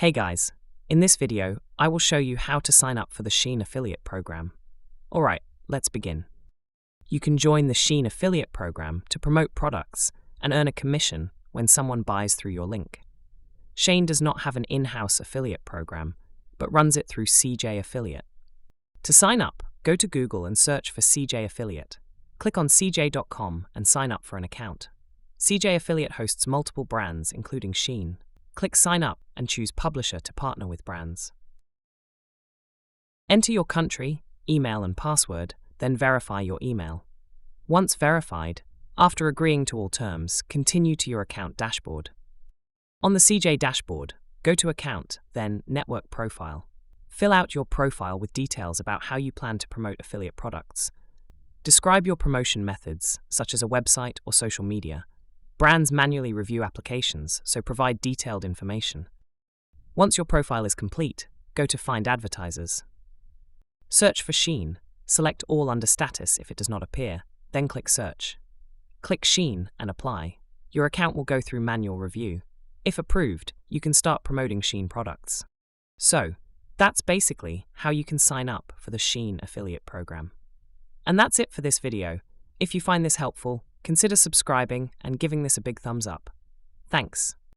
Hey guys, in this video, I will show you how to sign up for the Shein affiliate program. Alright, let's begin. You can join the Shein affiliate program to promote products and earn a commission when someone buys through your link. Shein does not have an in-house affiliate program, but runs it through CJ Affiliate. To sign up, go to Google and search for CJ Affiliate. Click on cj.com and sign up for an account. CJ Affiliate hosts multiple brands, including Shein. Click Sign Up and choose Publisher to partner with brands. Enter your country, email and password, then verify your email. Once verified, after agreeing to all terms, continue to your account dashboard. On the CJ dashboard, go to Account, then Network Profile. Fill out your profile with details about how you plan to promote affiliate products. Describe your promotion methods, such as a website or social media. Brands manually review applications, so provide detailed information. Once your profile is complete, go to Find Advertisers. Search for Shein. Select All under Status if it does not appear, then click Search. Click Shein and apply. Your account will go through manual review. If approved, you can start promoting Shein products. So, that's basically how you can sign up for the Shein affiliate program. And that's it for this video. If you find this helpful, consider subscribing and giving this a big thumbs up. Thanks.